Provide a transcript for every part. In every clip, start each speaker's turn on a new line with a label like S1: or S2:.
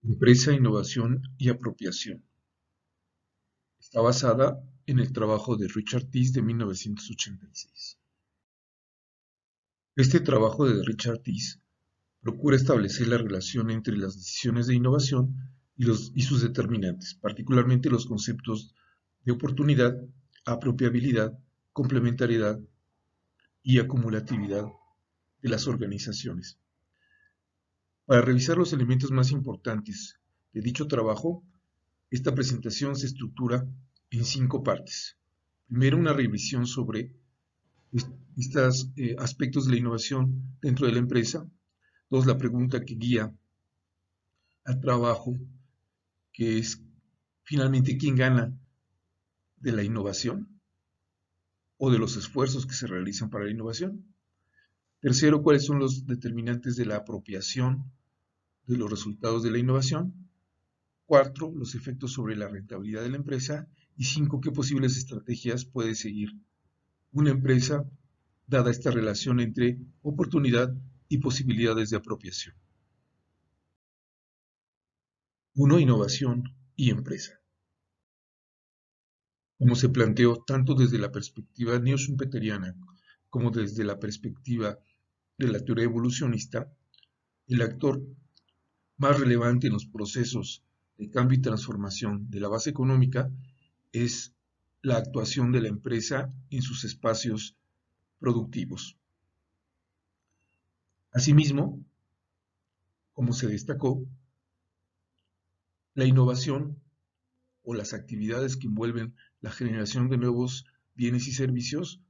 S1: Empresa, innovación y apropiación. Está basada en el trabajo de Richard Thaler de 1986. Este trabajo de Richard Thaler procura establecer la relación entre las decisiones de innovación y sus determinantes, particularmente los conceptos de oportunidad, apropiabilidad, complementariedad y acumulatividad de las organizaciones. Para revisar los elementos más importantes de dicho trabajo, esta presentación se estructura en 5 partes. Primero, una revisión sobre estos aspectos de la innovación dentro de la empresa. 2, la pregunta que guía al trabajo, que es finalmente quién gana de la innovación o de los esfuerzos que se realizan para la innovación. Tercero, cuáles son los determinantes de la apropiación de los resultados de la innovación. 4, los efectos sobre la rentabilidad de la empresa. Y 5, qué posibles estrategias puede seguir una empresa dada esta relación entre oportunidad y posibilidades de apropiación. 1. Innovación y empresa. Como se planteó tanto desde la perspectiva neo-schumpeteriana como desde la perspectiva de la teoría evolucionista, el actor más relevante en los procesos de cambio y transformación de la base económica es la actuación de la empresa en sus espacios productivos. Asimismo, como se destacó, la innovación o las actividades que envuelven la generación de nuevos bienes y servicios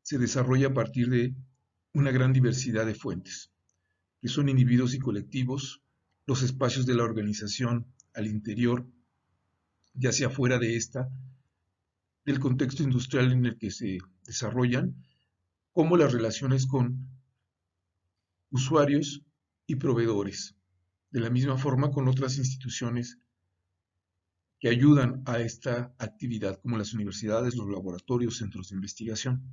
S1: se desarrolla a partir de una gran diversidad de fuentes, que son individuos y colectivos, los espacios de la organización al interior, ya sea fuera de esta, del contexto industrial en el que se desarrollan, como las relaciones con usuarios y proveedores, de la misma forma con otras instituciones que ayudan a esta actividad, como las universidades, los laboratorios, centros de investigación.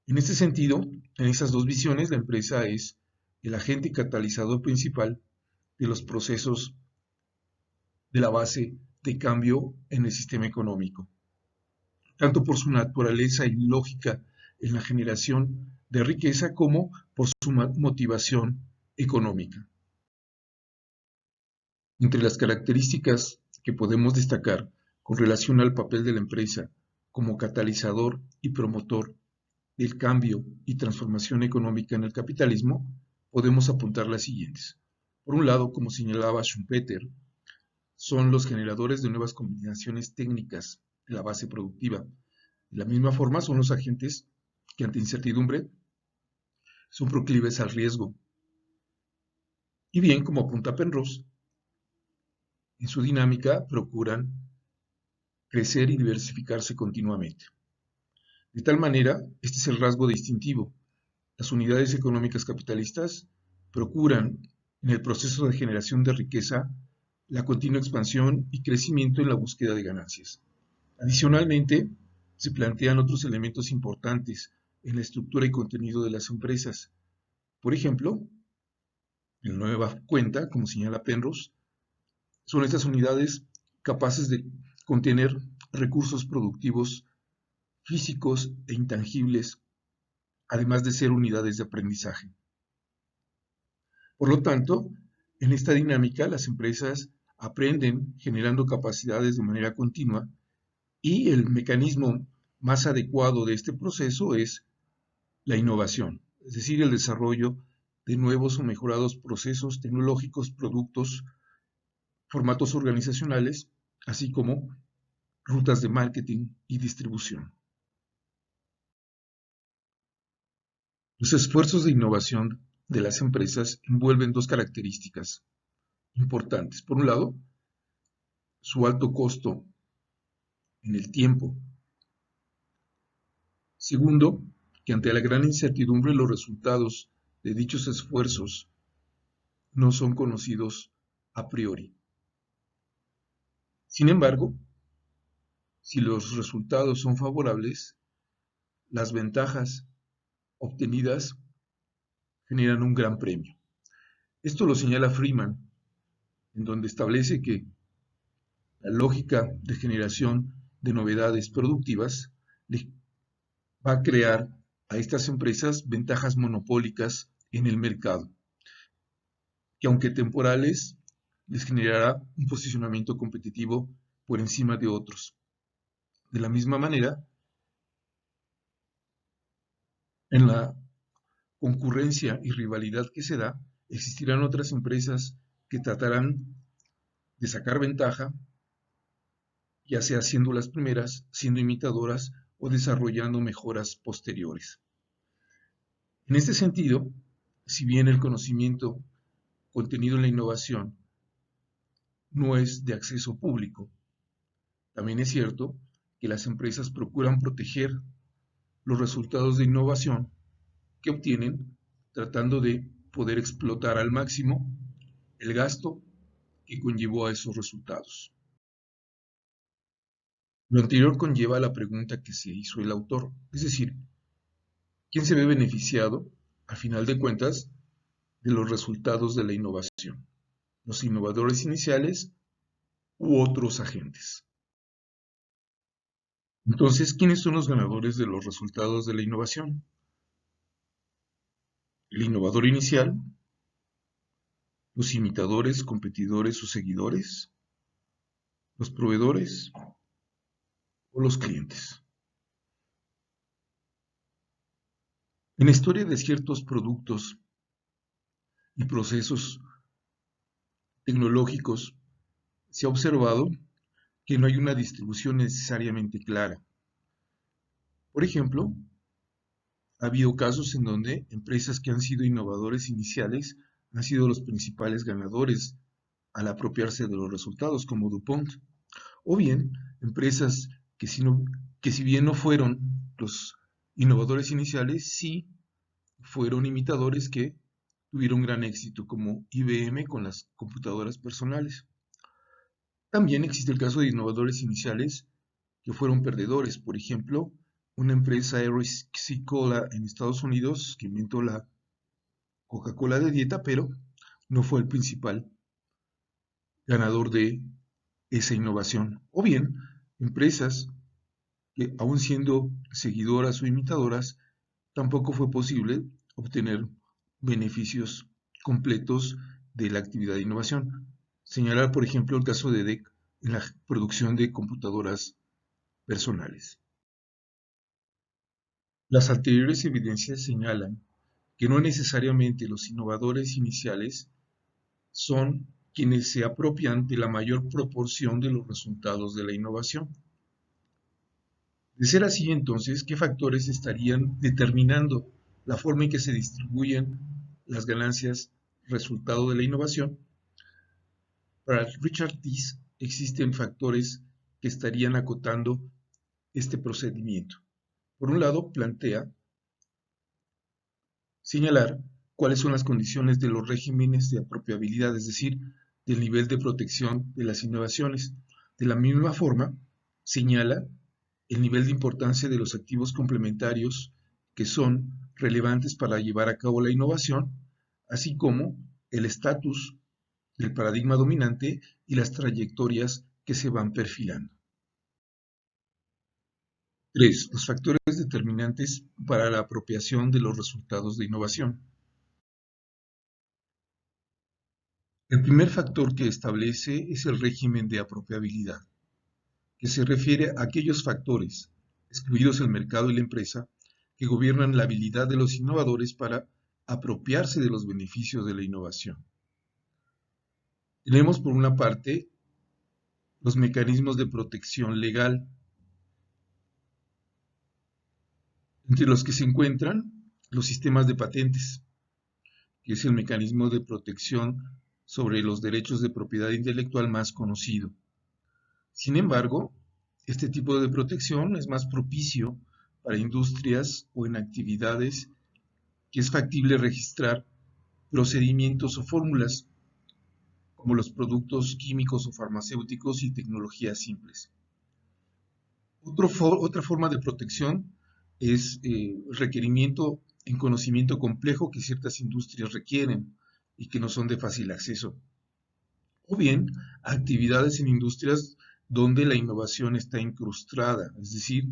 S1: En este sentido, en esas dos visiones, la empresa es el agente catalizador principal de los procesos de la base de cambio en el sistema económico, tanto por su naturaleza y lógica en la generación de riqueza como por su motivación económica. Entre las características que podemos destacar con relación al papel de la empresa como catalizador y promotor del cambio y transformación económica en el capitalismo, podemos apuntar las siguientes. Por un lado, como señalaba Schumpeter, son los generadores de nuevas combinaciones técnicas de la base productiva. De la misma forma, son los agentes que ante incertidumbre son proclives al riesgo. Y bien, como apunta Penrose, en su dinámica procuran crecer y diversificarse continuamente. De tal manera, este es el rasgo distintivo. Las unidades económicas capitalistas procuran, en el proceso de generación de riqueza, la continua expansión y crecimiento en la búsqueda de ganancias. Adicionalmente, se plantean otros elementos importantes en la estructura y contenido de las empresas. Por ejemplo, en nueva cuenta, como señala Penrose, son estas unidades capaces de contener recursos productivos físicos e intangibles, además de ser unidades de aprendizaje. Por lo tanto, en esta dinámica, las empresas aprenden generando capacidades de manera continua y el mecanismo más adecuado de este proceso es la innovación, es decir, el desarrollo de nuevos o mejorados procesos tecnológicos, productos, formatos organizacionales, así como rutas de marketing y distribución. Los esfuerzos de innovación de las empresas envuelven dos características importantes. Por un lado, su alto costo en el tiempo. Segundo, que ante la gran incertidumbre los resultados de dichos esfuerzos no son conocidos a priori. Sin embargo, si los resultados son favorables, las ventajas obtenidas generan un gran premio. Esto lo señala Freeman, en donde establece que la lógica de generación de novedades productivas le va a crear a estas empresas ventajas monopólicas en el mercado, que aunque temporales, les generará un posicionamiento competitivo por encima de otros. De la misma manera, en la concurrencia y rivalidad que se da, existirán otras empresas que tratarán de sacar ventaja, ya sea siendo las primeras, siendo imitadoras o desarrollando mejoras posteriores. En este sentido, si bien el conocimiento contenido en la innovación no es de acceso público, también es cierto que las empresas procuran proteger los resultados de innovación que obtienen tratando de poder explotar al máximo el gasto que conllevó a esos resultados. Lo anterior conlleva la pregunta que se hizo el autor, es decir, ¿quién se ve beneficiado, al final de cuentas, de los resultados de la innovación? ¿Los innovadores iniciales u otros agentes? Entonces, ¿quiénes son los ganadores de los resultados de la innovación? ¿El innovador inicial? ¿Los imitadores, competidores o seguidores? ¿Los proveedores o los clientes? En la historia de ciertos productos y procesos tecnológicos se ha observado que no hay una distribución necesariamente clara. Por ejemplo, ha habido casos en donde empresas que han sido innovadores iniciales han sido los principales ganadores al apropiarse de los resultados, como DuPont, o bien empresas que si bien no fueron los innovadores iniciales, sí fueron imitadores que tuvieron gran éxito, como IBM con las computadoras personales. También existe el caso de innovadores iniciales que fueron perdedores. Por ejemplo, una empresa RC Cola en Estados Unidos que inventó la Coca-Cola de dieta, pero no fue el principal ganador de esa innovación. O bien, empresas que, aun siendo seguidoras o imitadoras, tampoco fue posible obtener beneficios completos de la actividad de innovación. Señalar, por ejemplo, el caso de DEC en la producción de computadoras personales. Las anteriores evidencias señalan que no necesariamente los innovadores iniciales son quienes se apropian de la mayor proporción de los resultados de la innovación. De ser así, entonces, ¿qué factores estarían determinando la forma en que se distribuyen las ganancias resultado de la innovación? Para Richard Dees existen factores que estarían acotando este procedimiento. Por un lado, plantea señalar cuáles son las condiciones de los regímenes de apropiabilidad, es decir, del nivel de protección de las innovaciones. De la misma forma, señala el nivel de importancia de los activos complementarios que son relevantes para llevar a cabo la innovación, así como el estatus del paradigma dominante y las trayectorias que se van perfilando. 3. Los factores determinantes para la apropiación de los resultados de innovación. El primer factor que establece es el régimen de apropiabilidad, que se refiere a aquellos factores, excluidos el mercado y la empresa, que gobiernan la habilidad de los innovadores para apropiarse de los beneficios de la innovación. Tenemos por una parte los mecanismos de protección legal, entre los que se encuentran los sistemas de patentes, que es el mecanismo de protección sobre los derechos de propiedad intelectual más conocido. Sin embargo, este tipo de protección es más propicio para industrias o en actividades que es factible registrar procedimientos o fórmulas, como los productos químicos o farmacéuticos y tecnologías simples. Otra forma de protección es el requerimiento en conocimiento complejo que ciertas industrias requieren, y que no son de fácil acceso. O bien, actividades en industrias donde la innovación está incrustada, es decir,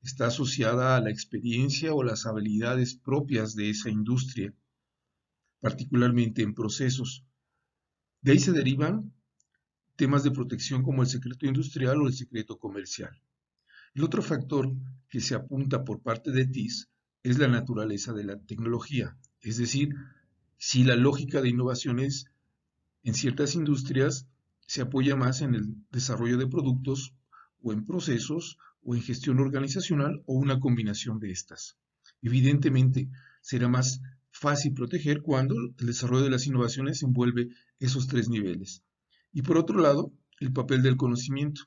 S1: está asociada a la experiencia o las habilidades propias de esa industria, particularmente en procesos. De ahí se derivan temas de protección como el secreto industrial o el secreto comercial. El otro factor que se apunta por parte de TIS es la naturaleza de la tecnología, es decir, si la lógica de innovaciones en ciertas industrias se apoya más en el desarrollo de productos o en procesos o en gestión organizacional o una combinación de estas. Evidentemente, será más fácil proteger cuando el desarrollo de las innovaciones envuelve esos tres niveles. Y por otro lado, el papel del conocimiento.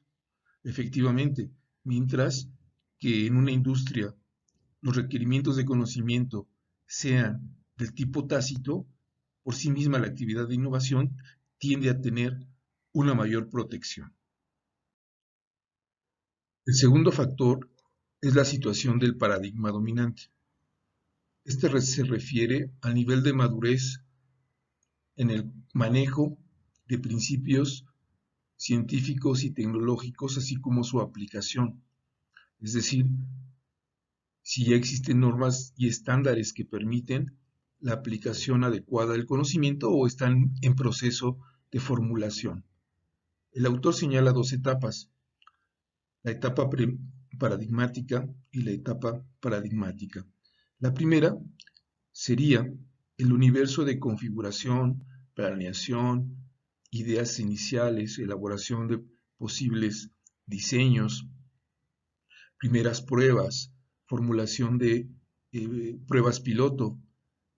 S1: Efectivamente, mientras que en una industria los requerimientos de conocimiento sean del tipo tácito, por sí misma la actividad de innovación tiende a tener una mayor protección. El segundo factor es la situación del paradigma dominante. Este se refiere al nivel de madurez en el manejo de principios científicos y tecnológicos, así como su aplicación. Es decir, si ya existen normas y estándares que permiten la aplicación adecuada del conocimiento o están en proceso de formulación. El autor señala dos etapas, la etapa paradigmática y la etapa paradigmática. La primera sería el universo de configuración, planeación, ideas iniciales, elaboración de posibles diseños, primeras pruebas, formulación de pruebas piloto,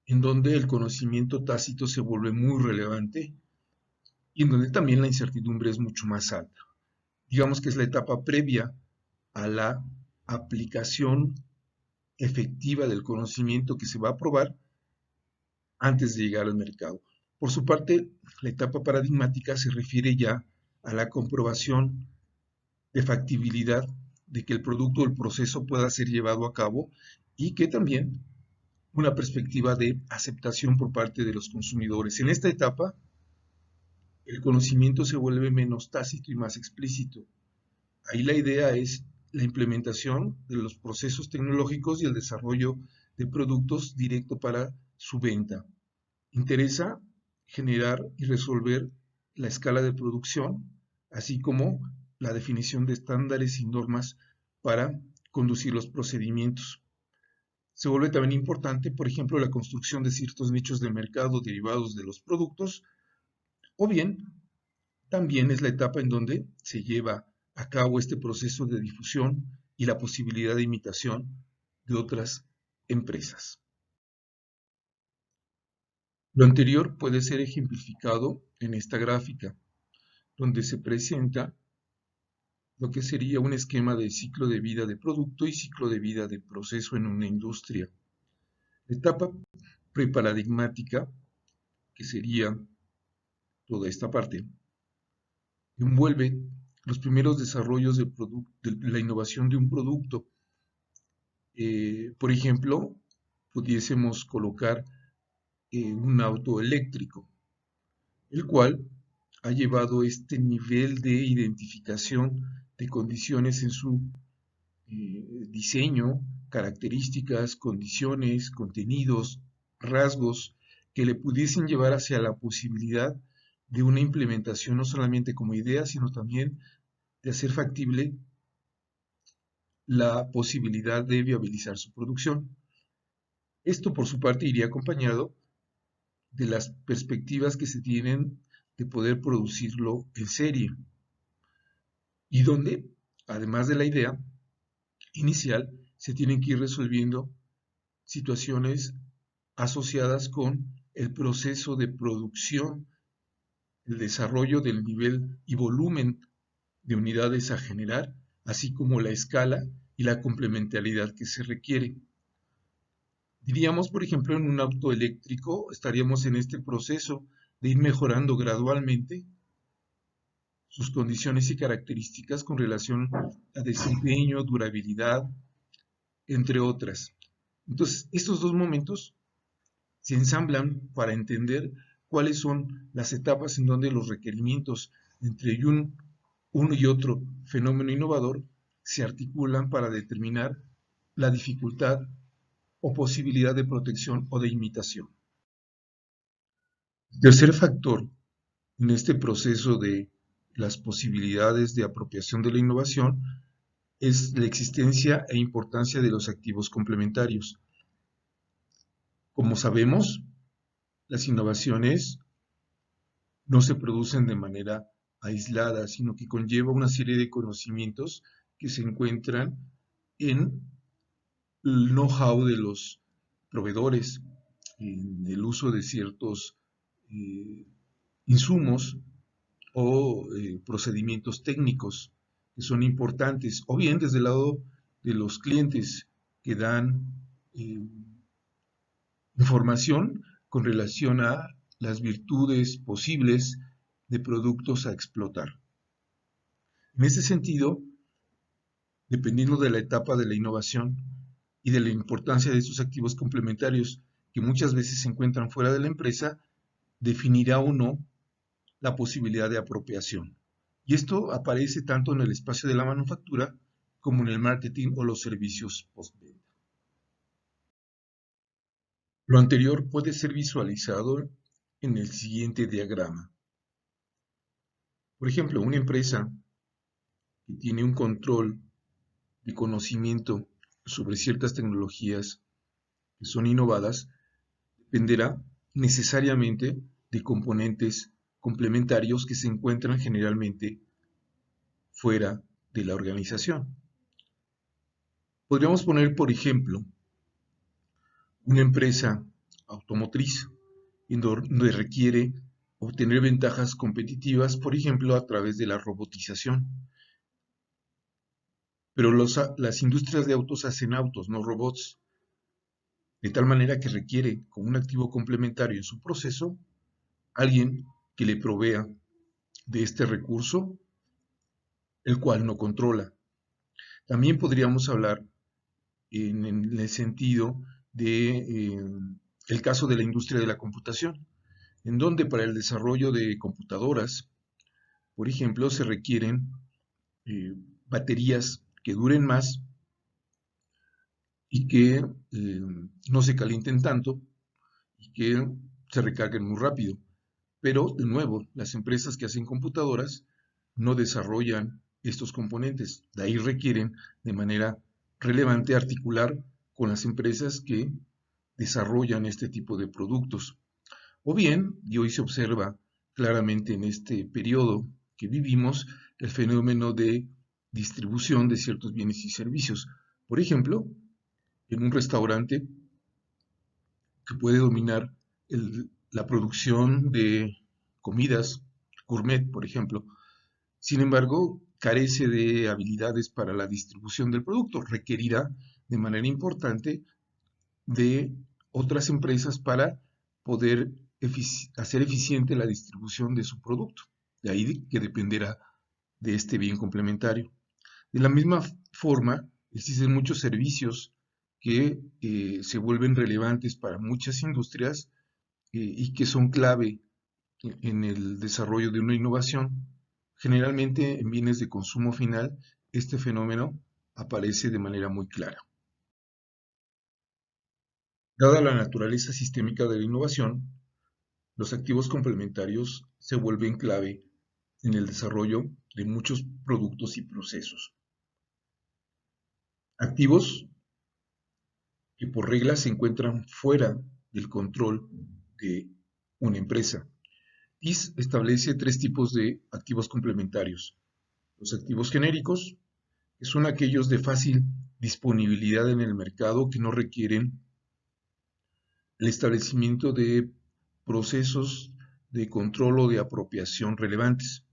S1: en donde el conocimiento tácito se vuelve muy relevante y en donde también la incertidumbre es mucho más alta. Digamos que es la etapa previa a la aplicación efectiva del conocimiento que se va a probar antes de llegar al mercado. Por su parte, la etapa paradigmática se refiere ya a la comprobación de factibilidad de que el producto o el proceso pueda ser llevado a cabo y que también una perspectiva de aceptación por parte de los consumidores. En esta etapa, el conocimiento se vuelve menos tácito y más explícito. Ahí la idea es la implementación de los procesos tecnológicos y el desarrollo de productos directo para su venta. Interesa generar y resolver la escala de producción, así como la definición de estándares y normas para conducir los procedimientos. Se vuelve también importante, por ejemplo, la construcción de ciertos nichos de mercado derivados de los productos, o bien también es la etapa en donde se lleva a cabo este proceso de difusión y la posibilidad de imitación de otras empresas. Lo anterior puede ser ejemplificado en esta gráfica, donde se presenta lo que sería un esquema de ciclo de vida de producto y ciclo de vida de proceso en una industria. La etapa preparadigmática, que sería toda esta parte, envuelve los primeros desarrollos de la innovación de un producto. Por ejemplo, pudiésemos colocar un auto eléctrico, el cual ha llevado este nivel de identificación de condiciones en su diseño, características, condiciones, contenidos, rasgos que le pudiesen llevar hacia la posibilidad de una implementación no solamente como idea, sino también de hacer factible la posibilidad de viabilizar su producción. Esto por su parte iría acompañado de las perspectivas que se tienen de poder producirlo en serie y donde, además de la idea inicial, se tienen que ir resolviendo situaciones asociadas con el proceso de producción, el desarrollo del nivel y volumen de unidades a generar, así como la escala y la complementariedad que se requiere. Diríamos, por ejemplo, en un auto eléctrico, estaríamos en este proceso de ir mejorando gradualmente sus condiciones y características con relación a desempeño, durabilidad, entre otras. Entonces, estos dos momentos se ensamblan para entender cuáles son las etapas en donde los requerimientos entre uno y otro fenómeno innovador se articulan para determinar la dificultad o posibilidad de protección o de imitación. El tercer factor en este proceso de las posibilidades de apropiación de la innovación es la existencia e importancia de los activos complementarios. Como sabemos, las innovaciones no se producen de manera aislada, sino que conlleva una serie de conocimientos que se encuentran en el know-how de los proveedores, en el uso de ciertos insumos o procedimientos técnicos que son importantes, o bien desde el lado de los clientes que dan información con relación a las virtudes posibles de productos a explotar. En este sentido, dependiendo de la etapa de la innovación y de la importancia de estos activos complementarios que muchas veces se encuentran fuera de la empresa, definirá o no la posibilidad de apropiación. Y esto aparece tanto en el espacio de la manufactura como en el marketing o los servicios postventa. Lo anterior puede ser visualizado en el siguiente diagrama. Por ejemplo, una empresa que tiene un control de conocimiento sobre ciertas tecnologías que son innovadas, dependerá necesariamente de componentes complementarios que se encuentran generalmente fuera de la organización. Podríamos poner, por ejemplo, una empresa automotriz en donde requiere obtener ventajas competitivas, por ejemplo, a través de la robotización. Pero las industrias de autos hacen autos, no robots, de tal manera que requiere, como un activo complementario en su proceso, alguien que le provea de este recurso, el cual no controla. También podríamos hablar en el sentido de el caso de la industria de la computación, en donde para el desarrollo de computadoras, por ejemplo, se requieren baterías que duren más y que no se calienten tanto y que se recarguen muy rápido. Pero, de nuevo, las empresas que hacen computadoras no desarrollan estos componentes. De ahí requieren de manera relevante articular con las empresas que desarrollan este tipo de productos. O bien, y hoy se observa claramente en este periodo que vivimos, el fenómeno de distribución de ciertos bienes y servicios. Por ejemplo, en un restaurante que puede dominar la producción de comidas gourmet, por ejemplo. Sin embargo, carece de habilidades para la distribución del producto. Requerirá de manera importante de otras empresas para poder hacer eficiente la distribución de su producto. De ahí que dependerá de este bien complementario. De la misma forma, existen muchos servicios que se vuelven relevantes para muchas industrias y que son clave en el desarrollo de una innovación. Generalmente en bienes de consumo final, este fenómeno aparece de manera muy clara. Dada la naturaleza sistémica de la innovación, los activos complementarios se vuelven clave en el desarrollo de muchos productos y procesos. Activos que por regla se encuentran fuera del control de una empresa. TIS establece tres tipos de activos complementarios. Los activos genéricos, que son aquellos de fácil disponibilidad en el mercado que no requieren el establecimiento de procesos de control o de apropiación relevantes.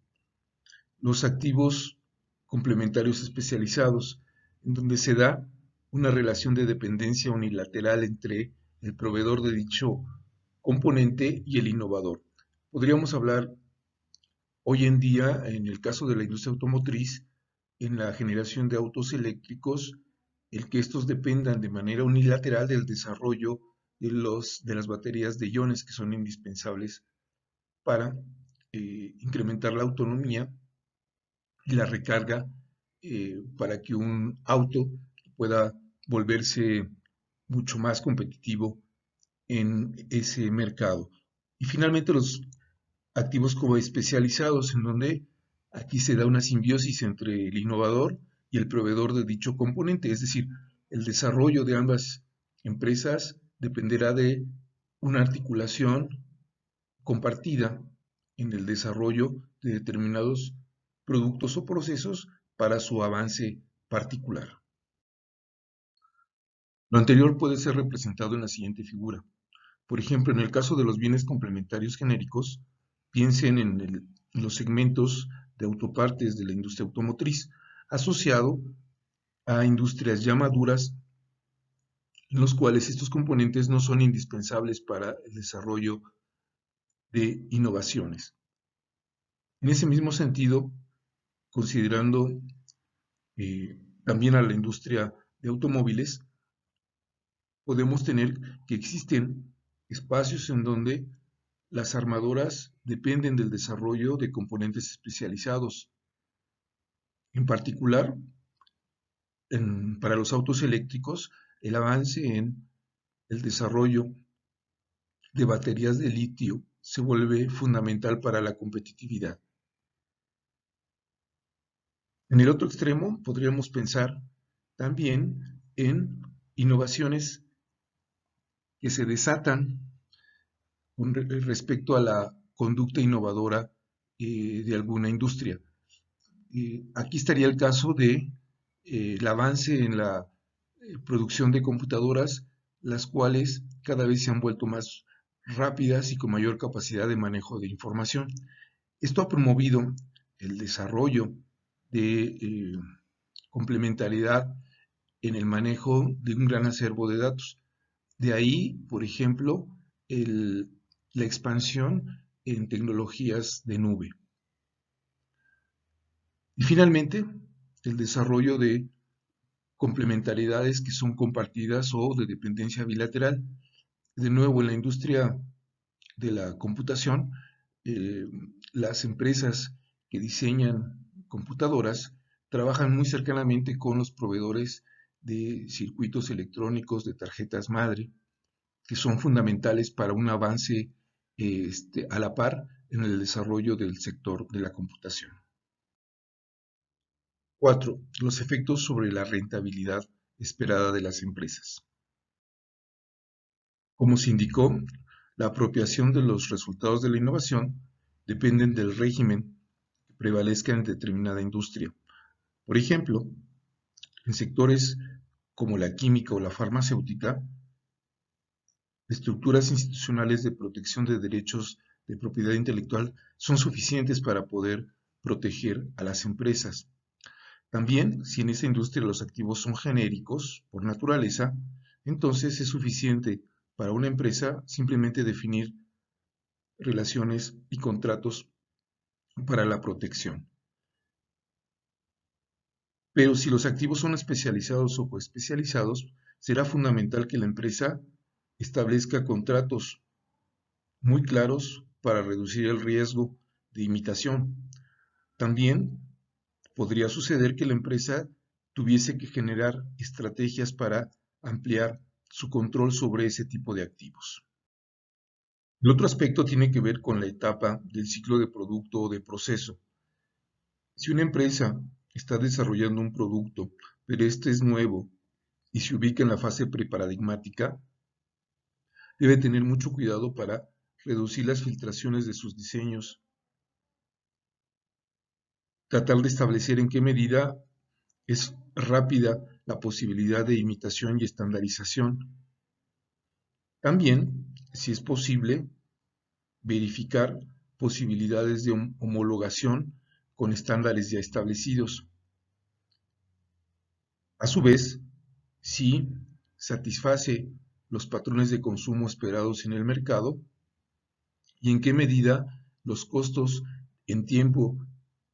S1: Los activos complementarios especializados, en donde se da una relación de dependencia unilateral entre el proveedor de dicho componente y el innovador. Podríamos hablar hoy en día, en el caso de la industria automotriz, en la generación de autos eléctricos, el que estos dependan de manera unilateral del desarrollo de las baterías de iones que son indispensables para incrementar la autonomía y la recarga para que un auto pueda volverse mucho más competitivo en ese mercado. Y finalmente los activos como especializados, en donde aquí se da una simbiosis entre el innovador y el proveedor de dicho componente, es decir, el desarrollo de ambas empresas dependerá de una articulación compartida en el desarrollo de determinados productos o procesos para su avance particular. Lo anterior puede ser representado en la siguiente figura. Por ejemplo, en el caso de los bienes complementarios genéricos, piensen en los segmentos de autopartes de la industria automotriz, asociado a industrias ya maduras, en los cuales estos componentes no son indispensables para el desarrollo de innovaciones. En ese mismo sentido, considerando también a la industria de automóviles, podemos tener que existen espacios en donde las armadoras dependen del desarrollo de componentes especializados. En particular, para los autos eléctricos, el avance en el desarrollo de baterías de litio se vuelve fundamental para la competitividad. En el otro extremo, podríamos pensar también en innovaciones que se desatan con respecto a la conducta innovadora de alguna industria. Aquí estaría el caso de el avance en la producción de computadoras, las cuales cada vez se han vuelto más rápidas y con mayor capacidad de manejo de información. Esto ha promovido el desarrollo de complementariedad en el manejo de un gran acervo de datos. De ahí, por ejemplo, la expansión en tecnologías de nube. Y finalmente, el desarrollo de complementariedades que son compartidas o de dependencia bilateral. De nuevo, en la industria de la computación, eh, las empresas que diseñan computadoras trabajan muy cercanamente con los proveedores de circuitos electrónicos, de tarjetas madre, que son fundamentales para un avance a la par en el desarrollo del sector de la computación. 4. Los efectos sobre la rentabilidad esperada de las empresas. Como se indicó, la apropiación de los resultados de la innovación dependen del régimen que prevalezca en determinada industria. Por ejemplo, en sectores como la química o la farmacéutica, estructuras institucionales de protección de derechos de propiedad intelectual son suficientes para poder proteger a las empresas. También, si en esa industria los activos son genéricos por naturaleza, entonces es suficiente para una empresa simplemente definir relaciones y contratos para la protección. Pero si los activos son especializados o coespecializados, será fundamental que la empresa establezca contratos muy claros para reducir el riesgo de imitación. También podría suceder que la empresa tuviese que generar estrategias para ampliar su control sobre ese tipo de activos. El otro aspecto tiene que ver con la etapa del ciclo de producto o de proceso. Si una empresa está desarrollando un producto, pero este es nuevo y se ubica en la fase preparadigmática, debe tener mucho cuidado para reducir las filtraciones de sus diseños, tratar de establecer en qué medida es rápida la posibilidad de imitación y estandarización. También, si es posible, verificar posibilidades de homologación con estándares ya establecidos. A su vez, si satisface los patrones de consumo esperados en el mercado y en qué medida los costos en tiempo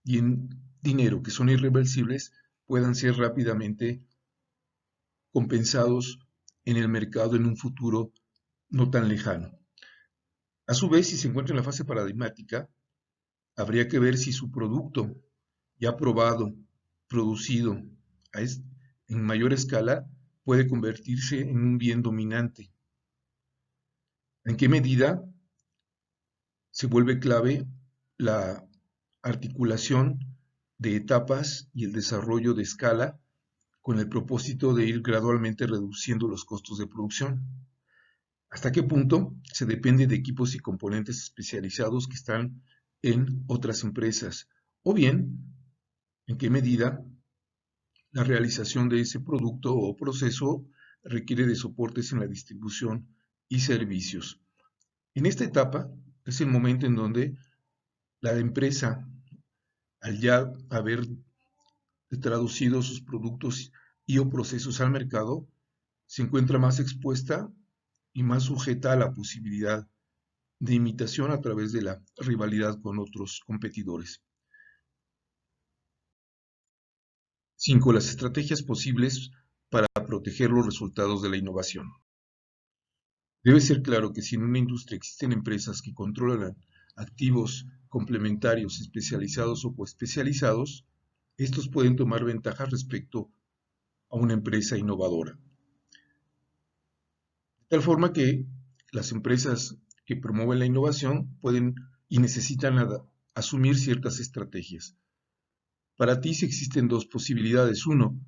S1: y en dinero que son irreversibles puedan ser rápidamente compensados en el mercado en un futuro no tan lejano. A su vez, si se encuentra en la fase paradigmática, habría que ver si su producto ya probado, producido en mayor escala, puede convertirse en un bien dominante. ¿En qué medida se vuelve clave la articulación de etapas y el desarrollo de escala con el propósito de ir gradualmente reduciendo los costos de producción? ¿Hasta qué punto se depende de equipos y componentes especializados que están en otras empresas? O bien, ¿en qué medida la realización de ese producto o proceso requiere de soportes en la distribución y servicios? En esta etapa es el momento en donde la empresa, al ya haber traducido sus productos y o procesos al mercado, se encuentra más expuesta y más sujeta a la posibilidad de imitación a través de la rivalidad con otros competidores. 5. Las estrategias posibles para proteger los resultados de la innovación. Debe ser claro que si en una industria existen empresas que controlan activos complementarios especializados o coespecializados, estos pueden tomar ventajas respecto a una empresa innovadora. De tal forma que las empresas que promueven la innovación pueden y necesitan asumir ciertas estrategias. Para ti sí existen dos posibilidades. Uno,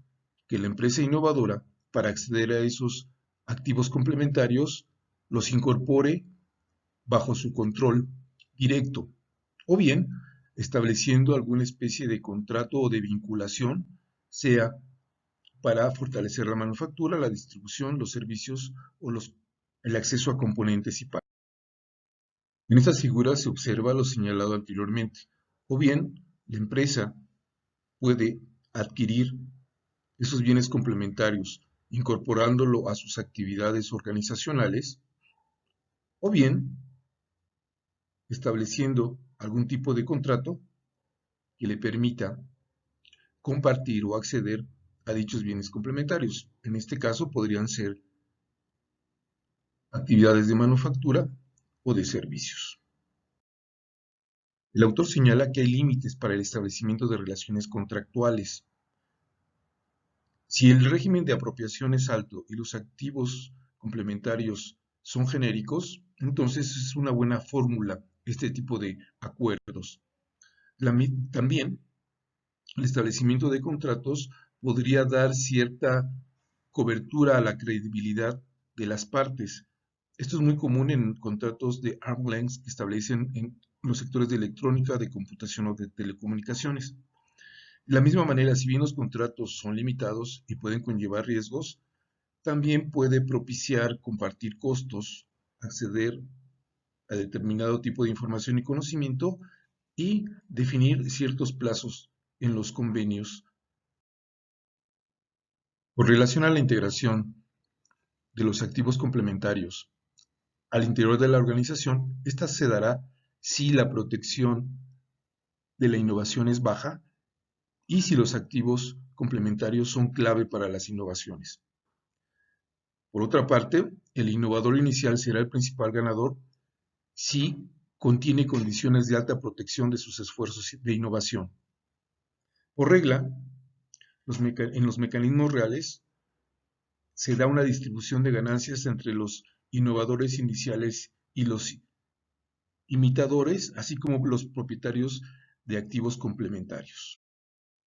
S1: que la empresa innovadora, para acceder a esos activos complementarios, los incorpore bajo su control directo, o bien estableciendo alguna especie de contrato o de vinculación, sea para fortalecer la manufactura, la distribución, los servicios o el acceso a componentes y partes. En estas figuras se observa lo señalado anteriormente, o bien la empresa puede adquirir esos bienes complementarios incorporándolo a sus actividades organizacionales, o bien estableciendo algún tipo de contrato que le permita compartir o acceder a dichos bienes complementarios. En este caso podrían ser actividades de manufactura o de servicios. El autor señala que hay límites para el establecimiento de relaciones contractuales. Si el régimen de apropiación es alto y los activos complementarios son genéricos, entonces es una buena fórmula este tipo de acuerdos. También el establecimiento de contratos podría dar cierta cobertura a la credibilidad de las partes. Esto es muy común en contratos de arm's length que establecen en los sectores de electrónica, de computación o de telecomunicaciones. De la misma manera, si bien los contratos son limitados y pueden conllevar riesgos, también puede propiciar compartir costos, acceder a determinado tipo de información y conocimiento y definir ciertos plazos en los convenios. Con relación a la integración de los activos complementarios al interior de la organización, esta se dará si la protección de la innovación es baja y si los activos complementarios son clave para las innovaciones. Por otra parte, el innovador inicial será el principal ganador si contiene condiciones de alta protección de sus esfuerzos de innovación. Por regla, en los mecanismos reales se da una distribución de ganancias entre los innovadores iniciales y los imitadores, así como los propietarios de activos complementarios.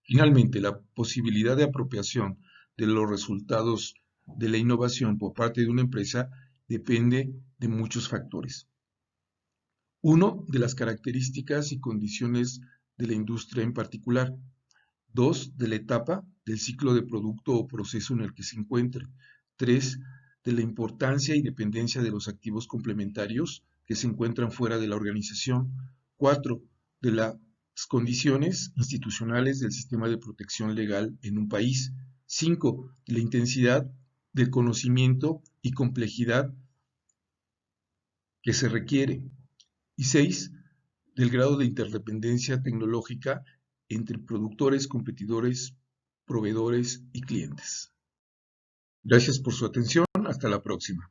S1: Finalmente, la posibilidad de apropiación de los resultados de la innovación por parte de una empresa depende de muchos factores. Uno, de las características y condiciones de la industria en particular. Dos, de la etapa del ciclo de producto o proceso en el que se encuentre. Tres, de la importancia y dependencia de los activos complementarios que se encuentran fuera de la organización. Cuatro, de las condiciones institucionales del sistema de protección legal en un país. Cinco, de la intensidad del conocimiento y complejidad que se requiere. Y 6, del grado de interdependencia tecnológica entre productores, competidores, proveedores y clientes. Gracias por su atención. Hasta la próxima.